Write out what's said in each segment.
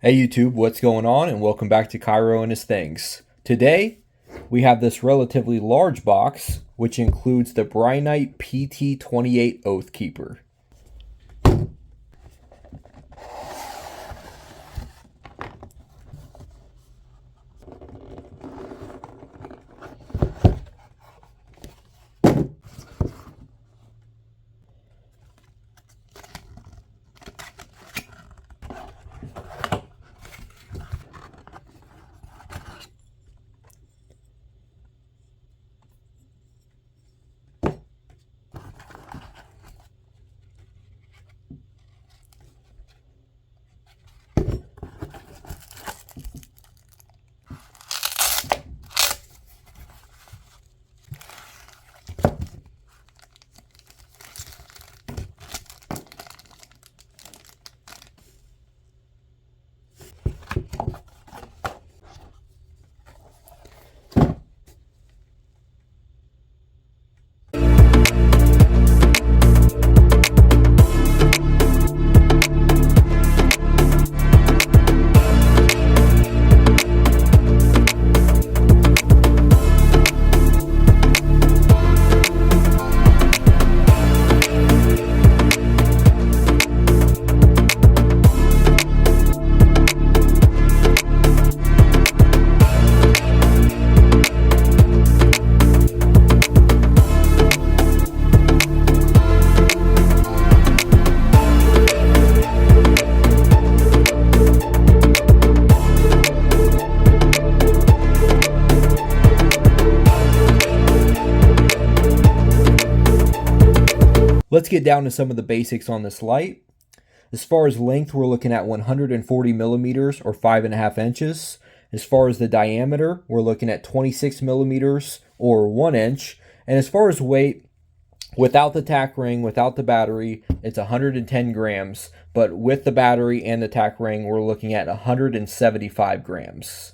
Hey YouTube, what's going on? And welcome back to Cairo and his things. Today, we have this relatively large box, which includes the Brinyte PT28 Oath Keeper. Let's get down to some of the basics on this light. As far as length, we're looking at 140 millimeters or 5.5 inches. As far as the diameter, we're looking at 26 millimeters or 1 inch. And as far as weight, without the tack ring, without the battery, it's 110 grams. But with the battery and the tack ring, we're looking at 175 grams.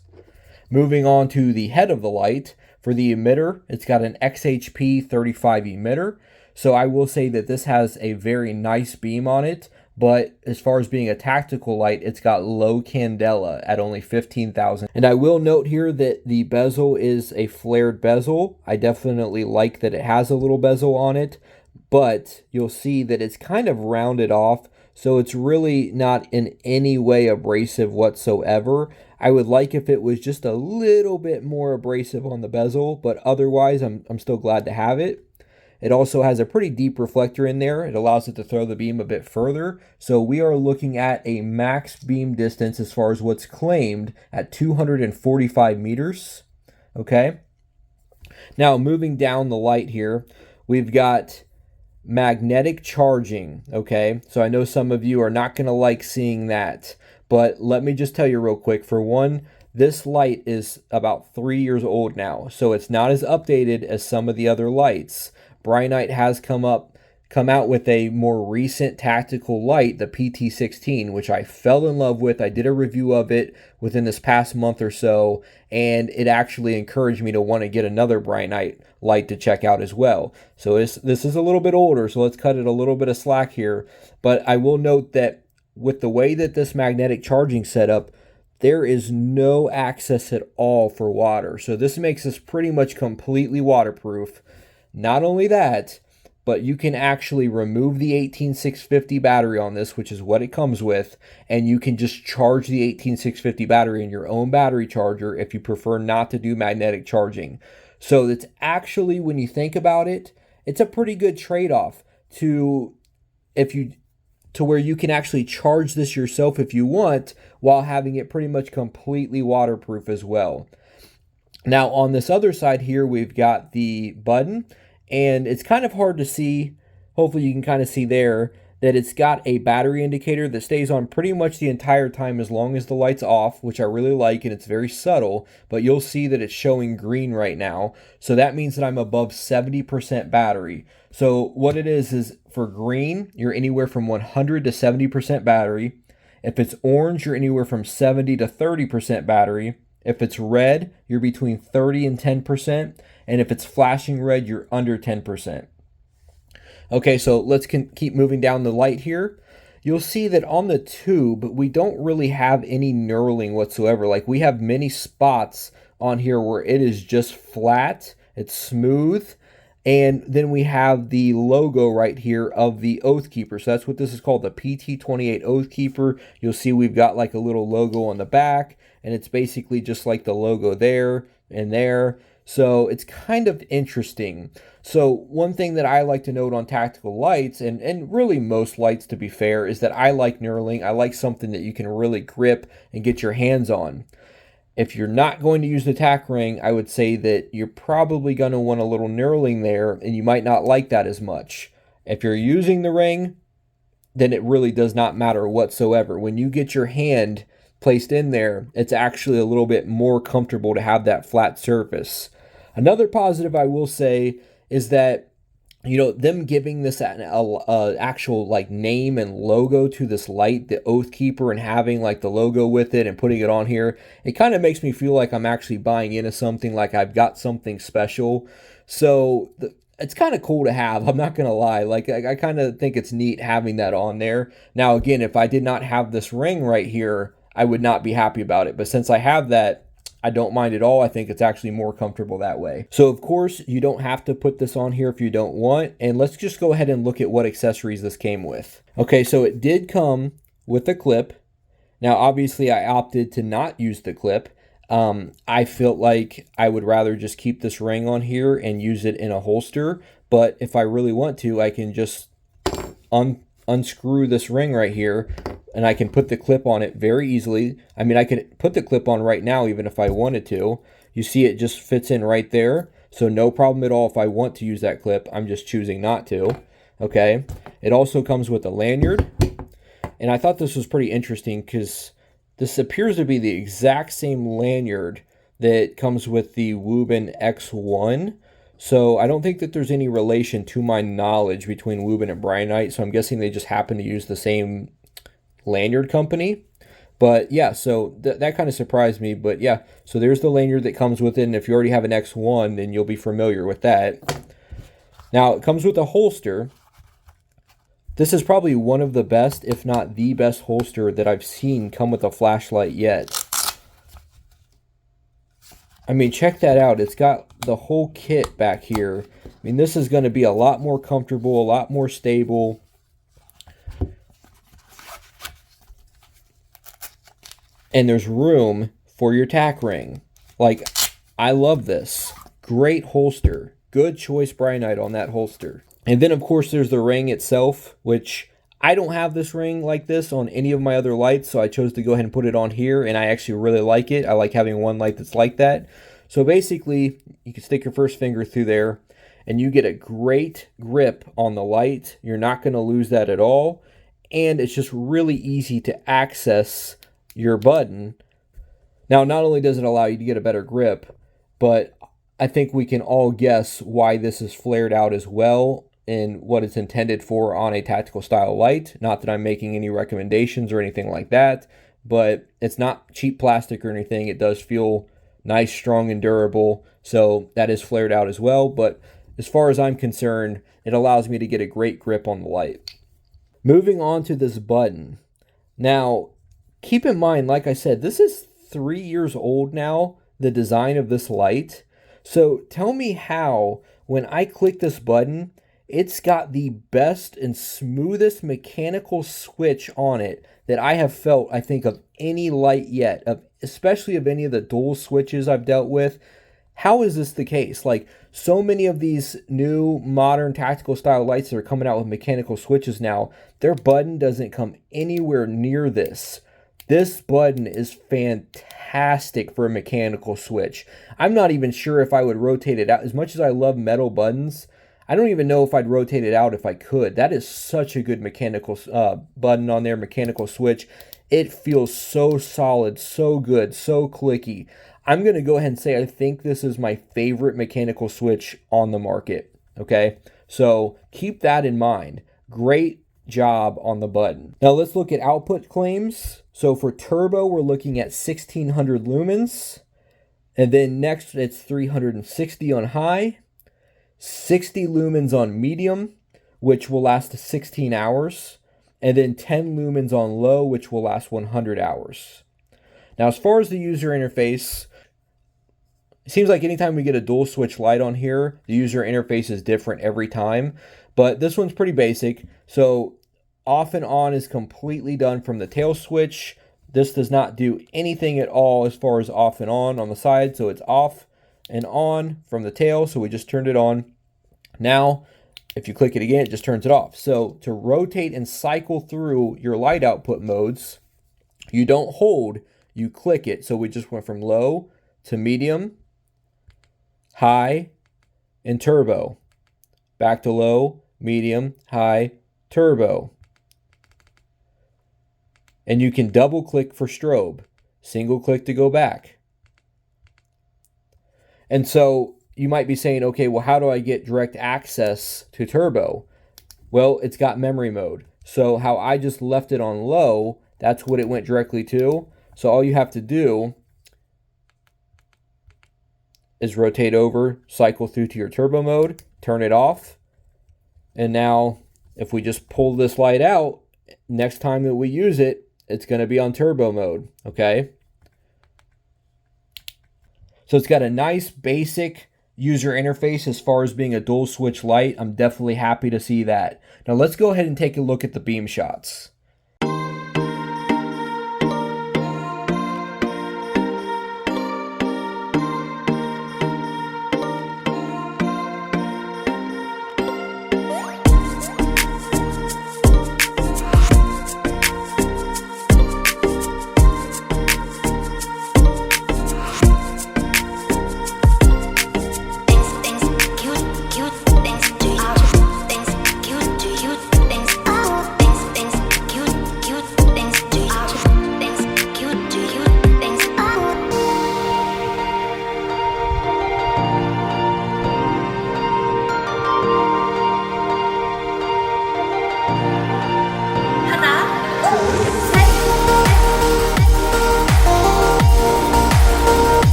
Moving on to the head of the light, for the emitter, it's got an XHP 35 emitter. So I will say that this has a very nice beam on it, but as far as being a tactical light, it's got low candela at only 15,000. And I will note here that the bezel is a flared bezel. I definitely like that it has a little bezel on it, but you'll see that it's kind of rounded off, so it's really not in any way abrasive whatsoever. I would like if it was just a little bit more abrasive on the bezel, but otherwise I'm still glad to have it. It also has a pretty deep reflector in there. It allows it to throw the beam a bit further. So we are looking at a max beam distance as far as what's claimed at 245 meters. Okay. Now moving down the light here, we've got magnetic charging. Okay. So I know some of you are not going to like seeing that, but let me just tell you real quick. For one, this light is about 3 years old now, so it's not as updated as some of the other lights. Brinyte has come out with a more recent tactical light, the PT16, which I fell in love with. I did a review of it within this past month or so, and it actually encouraged me to want to get another Brinyte light to check out as well. So this is a little bit older, so let's cut it a little bit of slack here. But I will note that with the way that this magnetic charging setup, there is no access at all for water. So this makes this pretty much completely waterproof. Not only that, but you can actually remove the 18650 battery on this, which is what it comes with, and you can just charge the 18650 battery in your own battery charger if you prefer not to do magnetic charging. So it's actually, when you think about it, it's a pretty good trade-off to where you can actually charge this yourself if you want, while having it pretty much completely waterproof as well. Now on this other side here, we've got the button, and it's kind of hard to see. Hopefully you can kind of see there that it's got a battery indicator that stays on pretty much the entire time as long as the light's off, which I really like, and it's very subtle, but you'll see that it's showing green right now. So that means that I'm above 70% battery. So what it is for green, you're anywhere from 100 to 70% battery. If it's orange, you're anywhere from 70 to 30% battery. If it's red, you're between 30 and 10%. And if it's flashing red, you're under 10%. Okay, so let's keep moving down the light here. you'll see that on the tube, we don't really have any knurling whatsoever. Like, we have many spots on here where it is just flat, it's smooth, and then we have the logo right here of the Oath Keeper. So that's what this is called, the PT28 Oath Keeper. You'll see we've got like a little logo on the back, and it's basically just like the logo there and there. So it's kind of interesting. So one thing that I like to note on tactical lights, and really most lights to be fair, is that I like knurling. I like something that you can really grip and get your hands on. If you're not going to use the tack ring, I would say that you're probably going to want a little knurling there, and you might not like that as much. If you're using the ring, then it really does not matter whatsoever. When you get your hand placed in there, it's actually a little bit more comfortable to have that flat surface. Another positive I will say is that, you know, them giving this an actual like name and logo to this light, the Oath Keeper, and having like the logo with it and putting it on here, it kind of makes me feel like I'm actually buying into something, like I've got something special. So it's kind of cool to have, I'm not going to lie. Like, I kind of think it's neat having that on there. Now, again, if I did not have this ring right here, I would not be happy about it. But since I have that, I don't mind at all. I think it's actually more comfortable that way. So of course, you don't have to put this on here if you don't want. And let's just go ahead and look at what accessories this came with. Okay, so it did come with a clip. Now, obviously, I opted to not use the clip. I felt like I would rather just keep this ring on here and use it in a holster. But if I really want to, I can just unscrew this ring right here, and I can put the clip on it very easily. I mean, I could put the clip on right now even if I wanted to. You see it just fits in right there. So no problem at all if I want to use that clip. I'm just choosing not to. Okay. It also comes with a lanyard. And I thought this was pretty interesting because this appears to be the exact same lanyard that comes with the Woobin X1. So I don't think that there's any relation, to my knowledge, between Woobin and Brinyte. So I'm guessing they just happen to use the same lanyard company. But yeah, so that kind of surprised me. But yeah, so there's the lanyard that comes with it. And if you already have an X1, then you'll be familiar with that. Now, it comes with a holster. This is probably one of the best, if not the best holster that I've seen come with a flashlight yet. I mean, check that out. It's got the whole kit back here. I mean, this is going to be a lot more comfortable, a lot more stable. And there's room for your tack ring. Like, I love this. Great holster. Good choice, Brinyte, on that holster. And then, of course, there's the ring itself, which I don't have this ring like this on any of my other lights, so I chose to go ahead and put it on here, and I actually really like it. I like having one light that's like that. So basically, you can stick your first finger through there, and you get a great grip on the light. You're not going to lose that at all, and it's just really easy to access your button. Now, not only does it allow you to get a better grip, but I think we can all guess why this is flared out as well and what it's intended for on a tactical style light. Not that I'm making any recommendations or anything like that, but it's not cheap plastic or anything. It does feel nice, strong, and durable. So that is flared out as well. But as far as I'm concerned, it allows me to get a great grip on the light. Moving on to this button. Now, keep in mind, like I said, this is 3 years old now, the design of this light. So tell me how, when I click this button, it's got the best and smoothest mechanical switch on it that I have felt, I think, of any light yet, especially of any of the dual switches I've dealt with. How is this the case? Like, so many of these new modern tactical style lights that are coming out with mechanical switches now, their button doesn't come anywhere near this. This button is fantastic for a mechanical switch. I'm not even sure if I would rotate it out. As much as I love metal buttons, I don't even know if I'd rotate it out if I could. That is such a good mechanical button on there, mechanical switch. It feels so solid, so good, so clicky. I'm going to go ahead and say I think this is my favorite mechanical switch on the market. Okay, so keep that in mind. Great job on the button. Now let's look at output claims. So for turbo, we're looking at 1600 lumens. And then next, it's 360 on high, 60 lumens on medium, which will last 16 hours. and then 10 lumens on low, which will last 100 hours. Now, as far as the user interface, it seems like anytime we get a dual switch light on here, the user interface is different every time, but this one's pretty basic. So off and on is completely done from the tail switch. This does not do anything at all as far as off and on the side. So it's off and on from the tail. So we just turned it on. Now, if you click it again, it just turns it off. So to rotate and cycle through your light output modes, you don't hold, you click it. So we just went from low to medium, high, and turbo. Back to low, medium, high, turbo. And you can double click for strobe, single click to go back. And so you might be saying, okay, well, how do I get direct access to turbo? Well, it's got memory mode. So how I just left it on low, that's what it went directly to. So all you have to do is rotate over, cycle through to your turbo mode, turn it off. And now if we just pull this light out, next time that we use it, it's going to be on turbo mode, okay? So it's got a nice basic user interface as far as being a dual switch light. I'm definitely happy to see that. Now let's go ahead and take a look at the beam shots.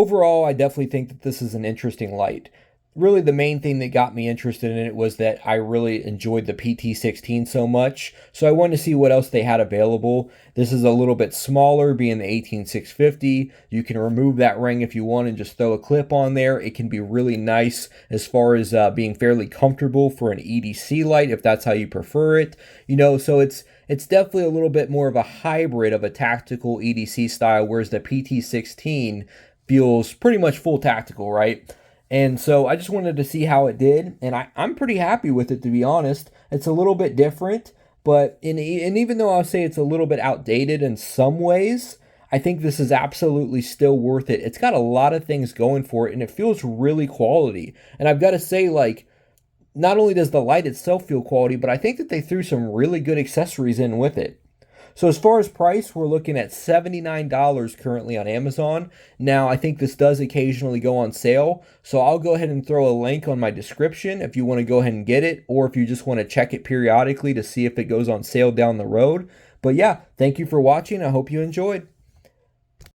Overall, I definitely think that this is an interesting light. Really, the main thing that got me interested in it was that I really enjoyed the PT16 so much, so I wanted to see what else they had available. This is a little bit smaller, being the 18650. You can remove that ring if you want and just throw a clip on there. It can be really nice as far as being fairly comfortable for an EDC light, if that's how you prefer it. You know, so it's definitely a little bit more of a hybrid of a tactical EDC style, whereas the PT16 feels pretty much full tactical, right? And so I just wanted to see how it did, and I'm pretty happy with it, to be honest. It's a little bit different, but and even though I'll say it's a little bit outdated in some ways, I think this is absolutely still worth it. It's got a lot of things going for it, and it feels really quality. And I've got to say, like, not only does the light itself feel quality, but I think that they threw some really good accessories in with it. So as far as price, we're looking at $79 currently on Amazon. Now, I think this does occasionally go on sale, so I'll go ahead and throw a link on my description if you want to go ahead and get it, or if you just want to check it periodically to see if it goes on sale down the road. But yeah, thank you for watching. I hope you enjoyed.